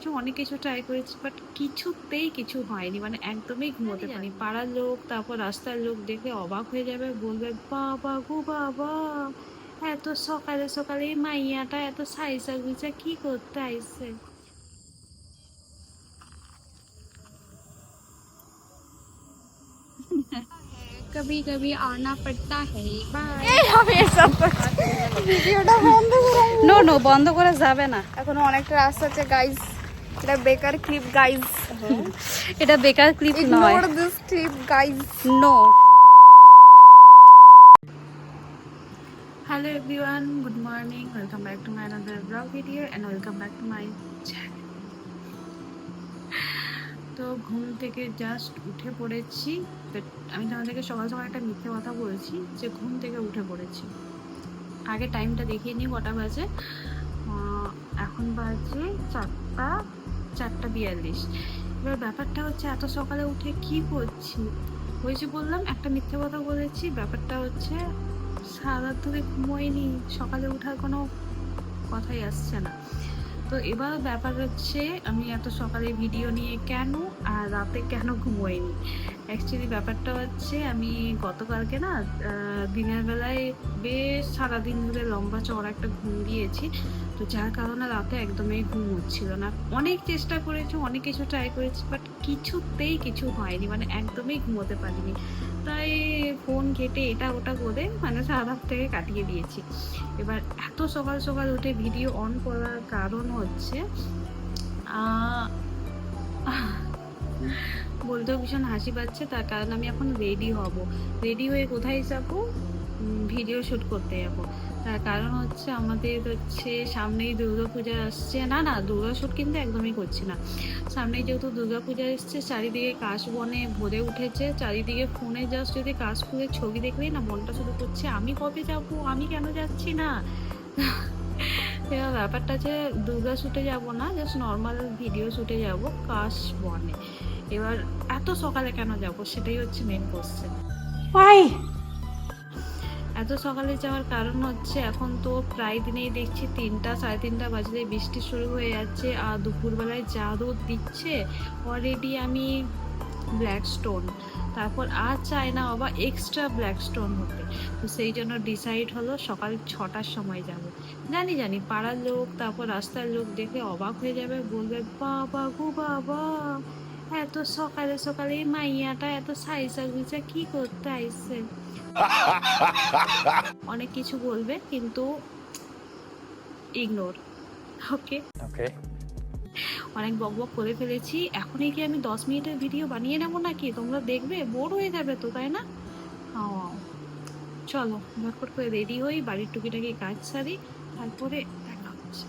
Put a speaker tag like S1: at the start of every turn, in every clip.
S1: করেছি, অনেক কিছু ট্রাই করেছি, বাট কিছুতেই কিছু হয়নি, মানে একদমই ঘুমোতে পারি। পাড়ার লোক, তারপর রাস্তার লোক দেখে অবাক হয়ে যাবে, বলবে বাবা গো বাবা, এত সকালে সকালে এই মাইয়াটা এত সাইজা গুজা কি করতে আইছে।
S2: कभी कभी आना पड़ता है बाय।
S3: ভিডিওটা বন্ধ করে
S1: নো নো, বন্ধ করা যাবে না,
S3: এখনো অনেকটা রাস্তা আছে গাইস। এটা বেকার ক্লিপ গাইস,
S1: এটা বেকার ক্লিপ নয়,
S3: ignore this clip guys.
S1: No. Hello everyone, good morning, welcome back to my another vlog video and welcome back to my channel. তো ঘুম থেকে জাস্ট উঠে পড়েছি, বাট আমি তোমাদেরকে সকাল সকাল একটা মিথ্যে কথা বলছি যে ঘুম থেকে উঠে পড়েছি। আগে টাইমটা দেখিয়ে নিই কটা বাজে। এখন বাজে 4:42। এবার ব্যাপারটা হচ্ছে এত সকালে উঠে কি করছি, ওই যে বললাম একটা মিথ্যে কথা বলেছি। ব্যাপারটা হচ্ছে সারা ধরে ঘুমোইনি, সকালে ওঠার কোনো কথাই আসছে না। তো এবার ব্যাপার হচ্ছে আমি এত সকালে ভিডিও নিয়ে কেন আর রাতে কেন ঘুমোইনি। অ্যাকচুয়ালি ব্যাপারটা হচ্ছে আমি গতকালকে না দিনের বেলায় বেশ সারাদিন ধরে লম্বা চওড়া একটা ঘুম দিয়েছি, তো যার কারণে রাতে একদমই ঘুম হচ্ছিল না। অনেক চেষ্টা করেছি, অনেক কিছু ট্রাই করেছি, বাট কিছুতেই কিছু হয়নি, মানে একদমই ঘুমোতে পারিনি। তাই ফোন ঘেটে এটা ওটা করে মানে সারা রাত থেকে কাটিয়ে দিয়েছি। এবার এত সকাল সকাল উঠে ভিডিও অন করার কারণ হচ্ছে বলতেও ভীষণ হাসি পাচ্ছে, তার কারণ আমি এখন রেডি হব। রেডি হয়ে কোথায় যাবো? ভিডিও শ্যুট করতে যাব। তার কারণ হচ্ছে আমাদের হচ্ছে সামনেই দুর্গাপূজা আসছে। না না, দুর্গা শ্যুট কিন্তু একদমই করছি না। সামনেই যেহেতু দুর্গাপূজা এসছে, চারিদিকে কাশবনে ভরে উঠেছে, চারিদিকে ফোনে জাস্ট যদি কাশফুলের ছবি দেখলেই না মনটা শুধু করছে আমি কবে যাব, আমি কেন যাচ্ছি না। এবার ব্যাপারটা যে দুর্গা শ্যুটে যাব না, জাস্ট নর্মাল ভিডিও শ্যুটে যাব কাশবনে। এবার এত সকালে কেন যাব সেটাই হচ্ছে মেন কোশ্চেন। এত সকালে যাওয়ার কারণ হচ্ছে এখন তো প্রায় দিনেই দেখছি 3টা 3:30 বাজলে বৃষ্টি শুরু হয়ে যাচ্ছে, আর দুপুরবেলায় যা রোদ দিচ্ছে অলরেডি আমি ব্ল্যাক স্টোন, তারপর আর চাই না বাবা এক্সট্রা ব্ল্যাক স্টোন হতে। তো সেই জন্য ডিসাইড হলো সকাল 6টার সময় যাব। জানি পাড়ার লোক, তারপর রাস্তার লোক দেখে অবাক হয়ে যাবে, বলবে বাবা গো বাবা, এত সকালে সকালে এই মাইয়াটা এত সাইজা গুজা কি করতে আইছে। অনেক কিছু বলবে কিন্তু ইগনোর। ওকে
S4: ওকে,
S1: অনেক বকবক করে ফেলেছি। এখনই কি আমি 10 মিনিটের ভিডিও বানিয়ে নেবো নাকি? তোমরা দেখবে, বোর হয়ে যাবে তো, তাই না? চলো ঝটপট করে রেডি হই, বাড়ির টুকিটাকি কাজ সারি, তারপরে দেখা হচ্ছে।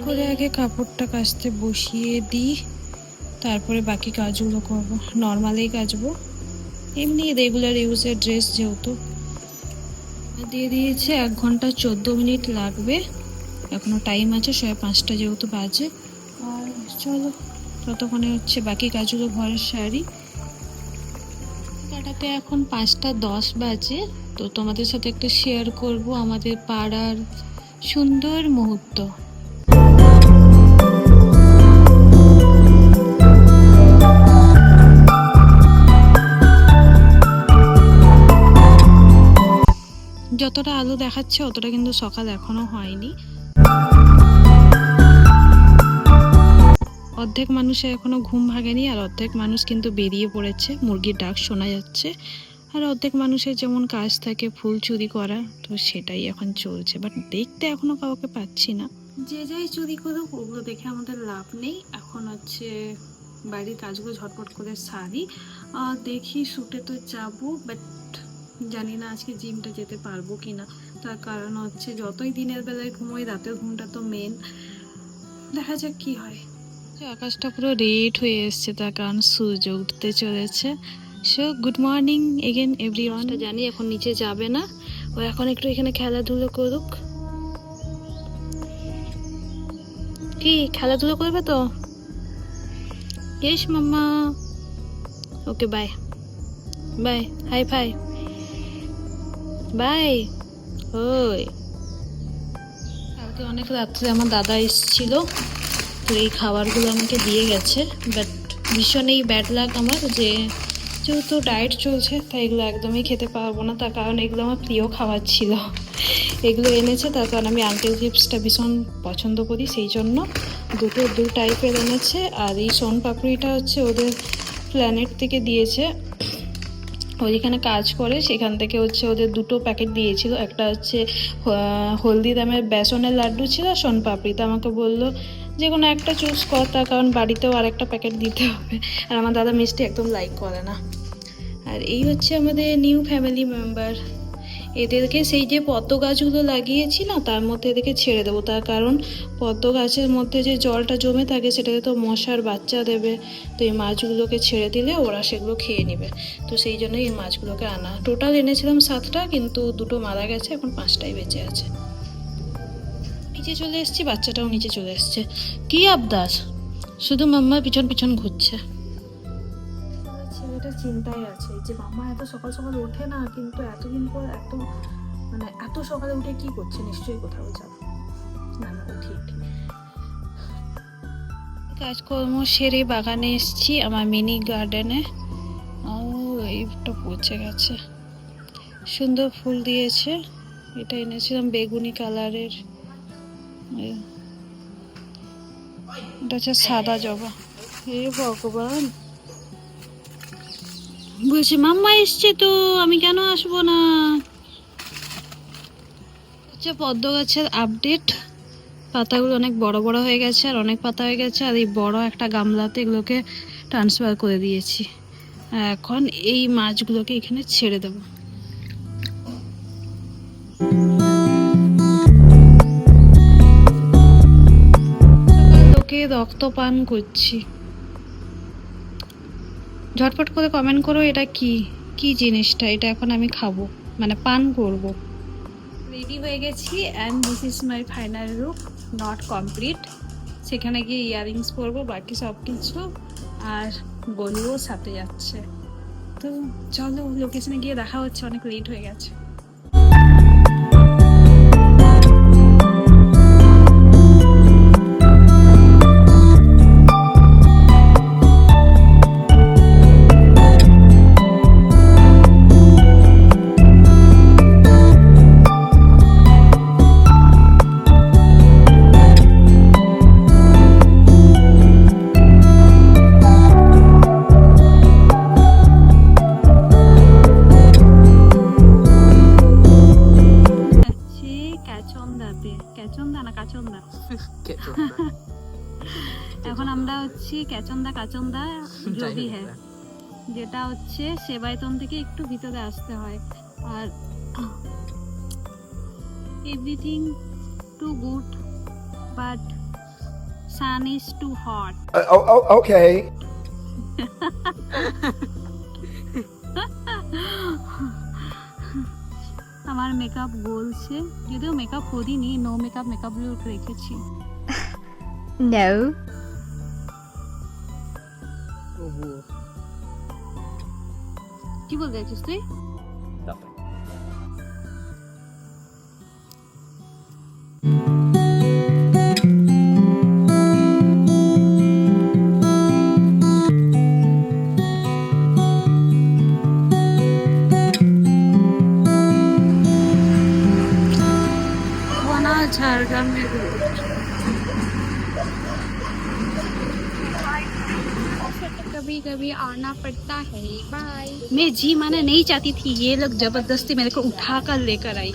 S1: করে আগে কাপড়টা কাচতে বসিয়ে দিই, তারপরে বাকি কাজগুলো করবো। নর্মালেই কাচবো, এমনি রেগুলার ইউজের ড্রেস যেহেতু। দিয়ে দিয়েছে 1 ঘন্টা 14 মিনিট লাগবে, এখনো টাইম আছে, 5:30 যেহেতু বাজে। আর চলো ততক্ষণে হচ্ছে বাকি কাজগুলো ঘরের সারি। কাটাতে এখন 5:10 বাজে। তো তোমাদের সাথে একটা শেয়ার করব আমাদের পাড়ার সুন্দর মুহূর্ত। যতটা আলো দেখাচ্ছে অতটা কিন্তু সকাল এখনো হয়নি। অর্ধেক মানুষের এখনো ঘুম ভাঙেনি, আর অর্ধেক মানুষ কিন্তু বেরিয়ে পড়েছে, মুরগির ডাক শোনা যাচ্ছে। আর অর্ধেক মানুষের যেমন কাজ থাকে ফুল চুরি করা, তো সেটাই এখন চলছে, বাট দেখতে এখনো কাউকে পাচ্ছি না। যে যাই চুরি করুক ওগুলো দেখে আমাদের লাভ নেই। এখন হচ্ছে বাড়ির কাজগুলো ঝটপট করে সারি, দেখি শ্যুটে তো যাবো, বাট জানি না আজকে জিমটা যেতে পারবো কি না। তার কারণ হচ্ছে যতই দিনের বেলায় ঘুমোই রাতের ঘুমটা তো মেন, দেখা যাক কি হয়। আকাশটা পুরো রেড হয়ে এসছে, তার কারণ সূর্য উঠতে চলেছে। So good morning again everyone. জানি এখন নিচে যাবে না, ও এখন একটু এখানে খেলাধুলো করুক। কি খেলাধুলো করবে তো? Yes mamma. Okay bye bye, hi ফাই বাই। ওই কালকে অনেক রাত্রে আমার দাদা এসেছিল, তো এই খাবারগুলো আমাকে দিয়ে গেছে, বাট ভীষণ এই ব্যাড লাক আমার যে যেহেতু ডায়েট চলছে তাই এগুলো একদমই খেতে পারবো না, তার কারণ এগুলো আমার প্রিয় খাবার ছিল। এগুলো এনেছে তার কারণ আমি আঙ্কেল চিপসটা ভীষণ পছন্দ করি, সেই জন্য দু টাইপের এনেছে। আর এই সোন পাপড়িটা হচ্ছে ওদের প্ল্যানেট থেকে দিয়েছে, ও যেখানে কাজ করে সেখান থেকে হচ্ছে ওদের 2টো প্যাকেট দিয়েছিল। একটা হচ্ছে হলদিরামের বেসনের লাড্ডু ছিল, সোন পাপড়ি। তো আমাকে বললো যে কোনো একটা চুজ কর, তার কারণ বাড়িতেও আরেকটা প্যাকেট দিতে হবে, আর আমার দাদা মিষ্টি একদম লাইক করে না। আর এই হচ্ছে আমাদের নিউ ফ্যামিলি মেম্বার। এদেরকে সেই যে পদ্ম গাছগুলো লাগিয়েছি না তার মধ্যে এদেরকে ছেড়ে দেবো, তার কারণ পদ্ম গাছের মধ্যে যে জলটা জমে থাকে সেটাতে তো মশার বাচ্চা দেবে, তো এই মাছগুলোকে ছেড়ে দিলে ওরা সেগুলো খেয়ে নেবে। তো সেই জন্যই এই মাছগুলোকে আনা। টোটাল এনেছিলাম 7টা, কিন্তু 2টো মারা গেছে, এখন 5টাই বেঁচে আছে। নিচে চলে এসেছি, বাচ্চাটাও নিচে চলে এসছে। কি আবদার, শুধু মাম্মার পিছন পিছন ঘুরছে। ছেলেটা চিন্তায় আছে যে মাম্মা এত সকাল সকাল ওঠে না, কিন্তু এতদিন পর এত সকালে উঠে কি করছে, নিশ্চয়ই কোথাও যাবে। না না, ঠিক কাজকর্ম সেরে বাগানে এসেছি, আমার মিনি গার্ডেনে। ও এইটা পচে গেছে, সুন্দর ফুল দিয়েছে। এটা এনেছিলাম বেগুনি কালারের, এটা হচ্ছে সাদা জবা। হে ভগবান, বলছি মাম্মা এসছে তো আমি কেন আসবো না। হচ্ছে পদ্ম গাছের আপডেট, পাতাগুলো অনেক বড় বড় হয়ে গেছে, আর অনেক পাতা হয়ে গেছে, আর এই বড় একটা গামলাতে এগুলোকে ট্রান্সফার করে দিয়েছি। এখন এই মাছগুলোকে এখানে ছেড়ে দেবো। লোকে রক্ত পান করছি। ঝটপট করে কমেন্ট করো এটা কি কি জিনিসটা, এটা এখন আমি খাবো, মানে পান করব। রেডি হয়ে গেছি and this is my final look, not complete. সেখানে গিয়ে ইয়াররিংস পরবো, বাকি সব কিছু, আর গলিও সাথে যাচ্ছে। তো চলো লোকেশনে গিয়ে দেখা হচ্ছে, অনেক লেট হয়ে গেছে। এখন আমরা হচ্ছি কাচন্দা জবি হ্যাঁ, যেটা হচ্ছে সেবায়তন থেকে একটু ভিতরে আসতে হয়। আর everything too good, but sun is too hot.
S4: Okay.
S1: আমার মেকআপ বলছে, যদিও মেকআপ করিনি, নো মেকআপ লুক রেখেছি।
S3: No.
S1: কি বলতে চাইছিস তুই? ঝাড়গ্রাম
S2: कभी कभी कभी आना पड़ता है। बाय।
S1: मैं जी माने नहीं चाहती थी, ये लोग जबरदस्ती मेरे को उठा कर लेकर आई।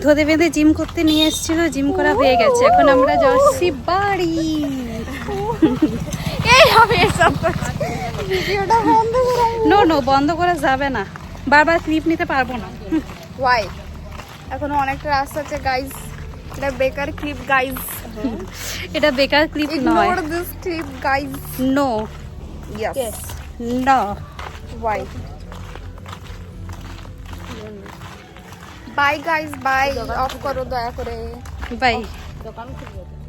S1: ধরে বেঁধে জিম করতে নিয়ে এসেছিল, জিম করা হয়ে গেছে, এখন আমরা যাচ্ছি বাড়ি।
S3: এই হবে এসব করছে। ভিডিওটা বন্ধ করো।
S1: নো নো, বন্ধ করা যাবে না, বারবার ক্লিপ নিতে পারবো না।
S3: ওয়াই? এখনো অনেকটা রাস্তা আছে গাইস। এটা বেকার ক্লিপ গাইস।
S1: এটা বেকার ক্লিপ নয়।
S3: Ignore this clip guys.
S1: No
S3: yes.
S1: No.
S3: Why? Bye guys, bye. Off করো দয়া করে।
S1: বাই।
S3: দোকান খুলবে।